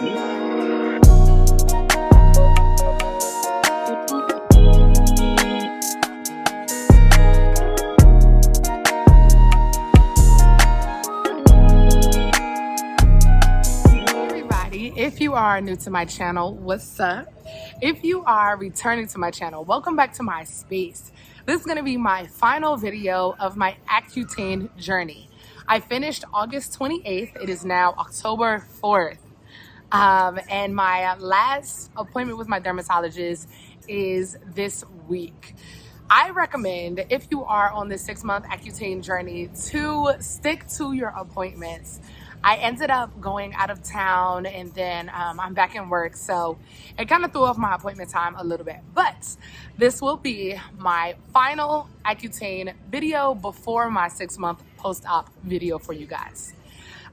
If you are new to my channel, what's up? If you are returning to my channel, welcome back to my space. This is going to be my final video of my Accutane journey. I finished August 28th. It is now October 4th. And my last appointment with my dermatologist is this week. I recommend, if you are on this 6-month Accutane journey, to stick to your appointments. I ended up going out of town and then I'm back in work, so it kind of threw off my appointment time a little bit. But this will be my final Accutane video before my 6-month post-op video for you guys.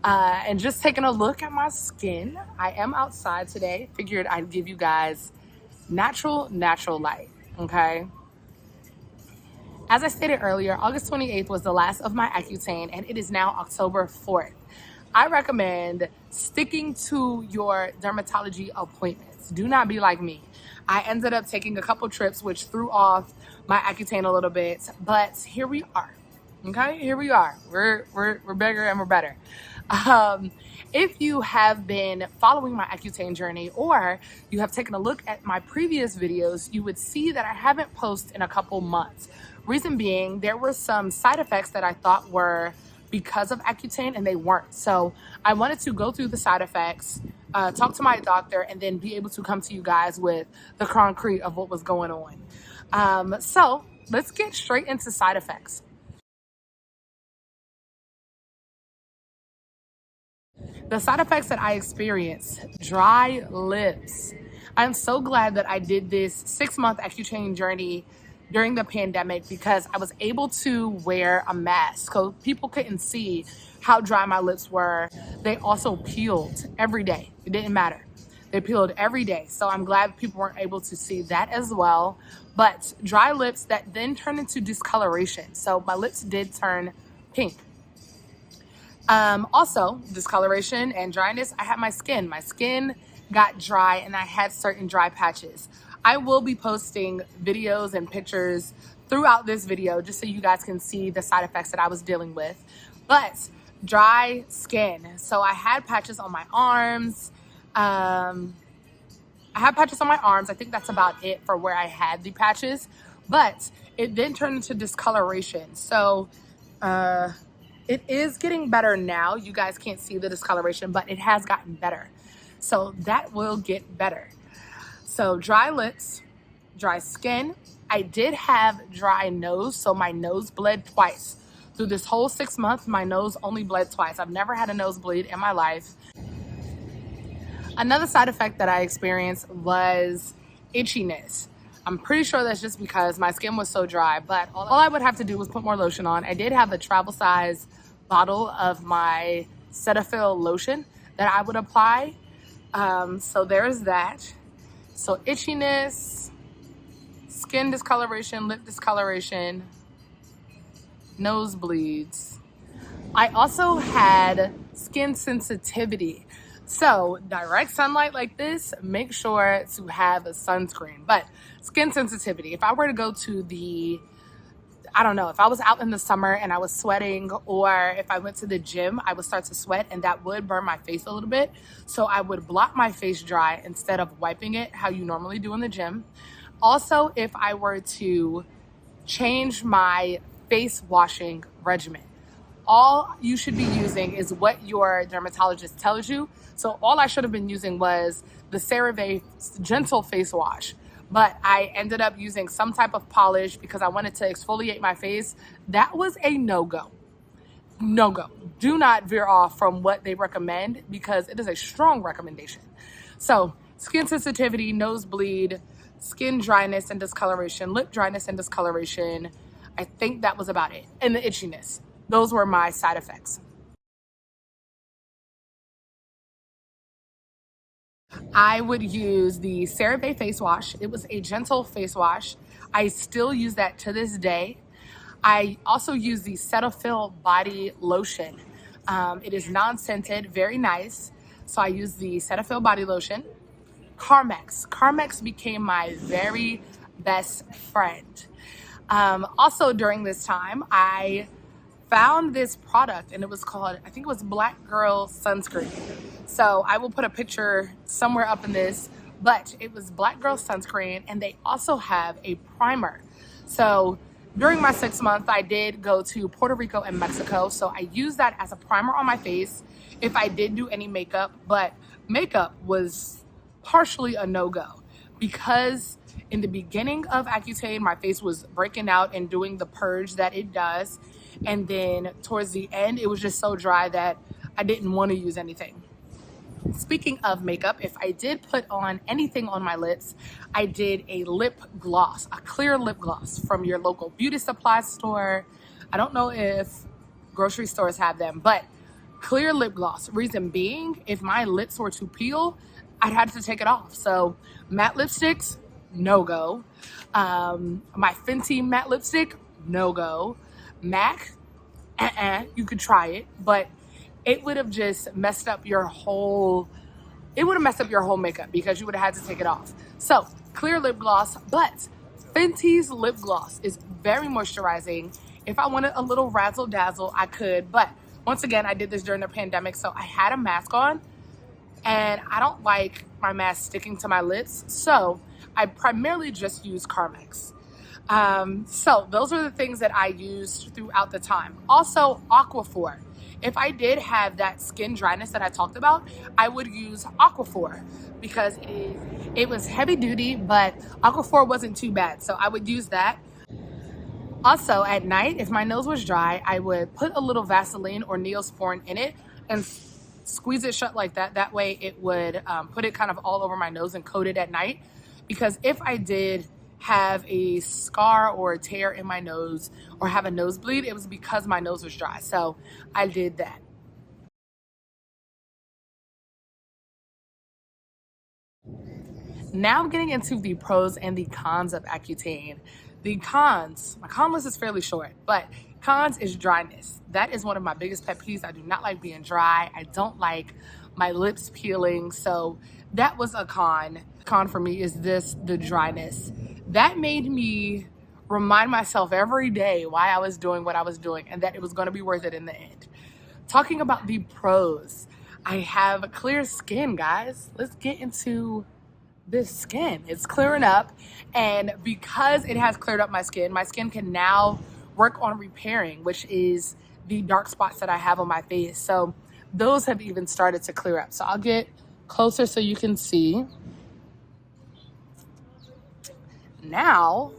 And just taking a look at my skin, I am outside today. Figured I'd give you guys natural light, okay? As I stated earlier, August 28th was the last of my Accutane, and it is now October 4th. I recommend sticking to your dermatology appointments. Do not be like me. I ended up taking a couple trips, which threw off my Accutane a little bit, but here we are. Okay, here we are. We're bigger and we're better. If you have been following my Accutane journey, or you have taken a look at my previous videos, you would see that I haven't posted in a couple months. Reason being, there were some side effects that I thought were because of Accutane, and they weren't. So I wanted to go through the side effects, talk to my doctor, and then be able to come to you guys with the concrete of what was going on. So let's get straight into side effects. The side effects that I experienced: dry lips. I'm so glad that I did this 6-month Accutane journey during the pandemic, because I was able to wear a mask so people couldn't see how dry my lips were. They also peeled every day. It didn't matter. They peeled every day. So I'm glad people weren't able to see that as well. But dry lips that then turned into discoloration. So my lips did turn pink. Also, discoloration and dryness. I had my skin. My skin got dry and I had certain dry patches. I will be posting videos and pictures throughout this video just so you guys can see the side effects that I was dealing with. But dry skin. So I had patches on my arms. I think that's about it for where I had the patches. But it then turned into discoloration. So it is getting better now. You guys can't see the discoloration, but it has gotten better. So that will get better. So dry lips, dry skin. I did have dry nose, so my nose bled twice. Through this whole 6 months, my nose only bled twice. I've never had a nosebleed in my life. Another side effect that I experienced was itchiness. I'm pretty sure that's just because my skin was so dry, but all I would have to do was put more lotion on. I did have a travel size bottle of my Cetaphil lotion that I would apply. So there's that. So itchiness, skin discoloration, lip discoloration, nosebleeds. I also had skin sensitivity. So direct sunlight like this, make sure to have a sunscreen. But skin sensitivity, if I were to go to if I was out in the summer and I was sweating, or if I went to the gym, I would start to sweat and that would burn my face a little bit. So I would blot my face dry instead of wiping it how you normally do in the gym. Also, if I were to change my face washing regimen, all you should be using is what your dermatologist tells you. So all I should have been using was the CeraVe Gentle Face Wash. But I ended up using some type of polish because I wanted to exfoliate my face. That was a no-go. No-go. Do not veer off from what they recommend, because it is a strong recommendation. So skin sensitivity, nosebleed, skin dryness and discoloration, lip dryness and discoloration. I think that was about it. And the itchiness. Those were my side effects. I would use the CeraVe face wash. It was a gentle face wash. I still use that to this day. I also use the Cetaphil body lotion. It is non-scented, very nice. So I use the Cetaphil body lotion. Carmex became my very best friend. Also during this time, I found this product and it was called, I think it was Black Girl Sunscreen. So I will put a picture somewhere up in this, but it was Black Girl Sunscreen, and they also have a primer. So during my 6 month, I did go to Puerto Rico and Mexico. So I used that as a primer on my face if I did do any makeup, but makeup was partially a no-go because in the beginning of Accutane, my face was breaking out and doing the purge that it does. And then towards the end, it was just so dry that I didn't want to use anything. Speaking of makeup, if I did put on anything on my lips, I did a lip gloss, a clear lip gloss from your local beauty supply store. I don't know if grocery stores have them, but clear lip gloss. Reason being, if my lips were to peel, I'd have to take it off. So matte lipsticks, no go. My Fenty matte lipstick, no go. MAC, you could try it, but it would have just messed up your whole, makeup because you would have had to take it off. So clear lip gloss, but Fenty's lip gloss is very moisturizing. If I wanted a little razzle dazzle, I could, but once again, I did this during the pandemic, so I had a mask on and I don't like my mask sticking to my lips, so I primarily just use Carmex. So those are the things that I used throughout the time. Also, Aquaphor. If I did have that skin dryness that I talked about, I would use Aquaphor because it was heavy duty, but Aquaphor wasn't too bad. So I would use that. Also, at night, if my nose was dry, I would put a little Vaseline or Neosporin in it and squeeze it shut like that. That way it would put it kind of all over my nose and coat it at night. Because if I did have a scar or a tear in my nose or have a nosebleed, it was because my nose was dry. So I did that. Now getting into the pros and the cons of Accutane. The cons, my con list is fairly short, but cons is dryness. That is one of my biggest pet peeves. I do not like being dry. I don't like my lips peeling. So that was a con. Con for me is the dryness. That made me remind myself every day why I was doing what I was doing and that it was going to be worth it in the end. Talking about the pros, I have clear skin, guys. Let's get into this skin. It's clearing up, and because it has cleared up my skin can now work on repairing, which is the dark spots that I have on my face. So those have even started to clear up. So I'll get closer so you can see. Now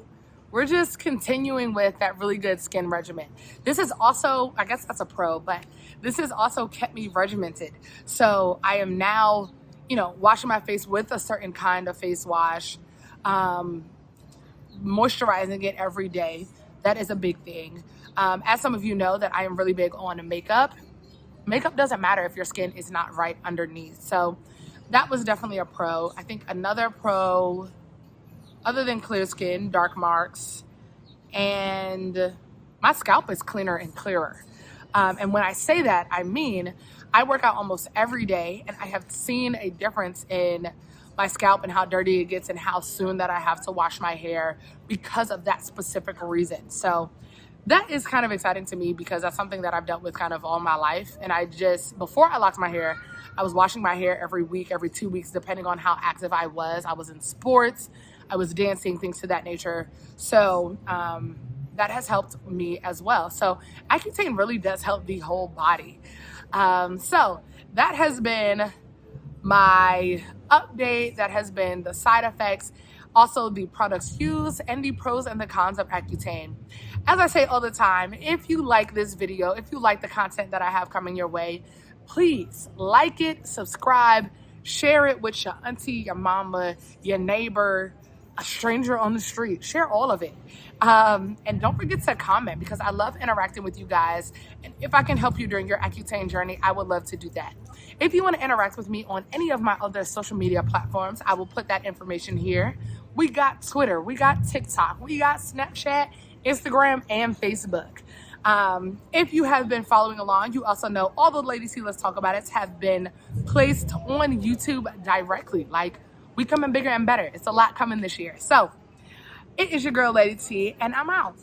we're just continuing with that really good skin regimen. This is also, I guess that's a pro, but this has also kept me regimented. So I am now, washing my face with a certain kind of face wash, moisturizing it every day. That is a big thing. As some of you know, that I am really big on makeup. Makeup doesn't matter if your skin is not right underneath. So that was definitely a pro. I think another pro, other than clear skin, dark marks, and my scalp is cleaner and clearer. And when I say that, I mean, I work out almost every day, and I have seen a difference in my scalp and how dirty it gets and how soon that I have to wash my hair because of that specific reason. So that is kind of exciting to me because that's something that I've dealt with kind of all my life. And before I locked my hair, I was washing my hair every week, every 2 weeks, depending on how active I was. I was in sports, I was dancing, things to that nature. So that has helped me as well. So Accutane really does help the whole body. So that has been my update. That has been the side effects, also the products used, and the pros and the cons of Accutane. As I say all the time, if you like this video, if you like the content that I have coming your way, please like it, subscribe, share it with your auntie, your mama, your neighbor, a stranger on the street. Share all of it. And don't forget to comment because I love interacting with you guys. And if I can help you during your Accutane journey, I would love to do that. If you want to interact with me on any of my other social media platforms, I will put that information here. We got Twitter, we got TikTok, we got Snapchat, Instagram, and Facebook. If you have been following along, you also know all the Lady T Let's Talk About It have been placed on YouTube directly. Like, we coming bigger and better. It's a lot coming this year. So it is your girl Lady T, and I'm out.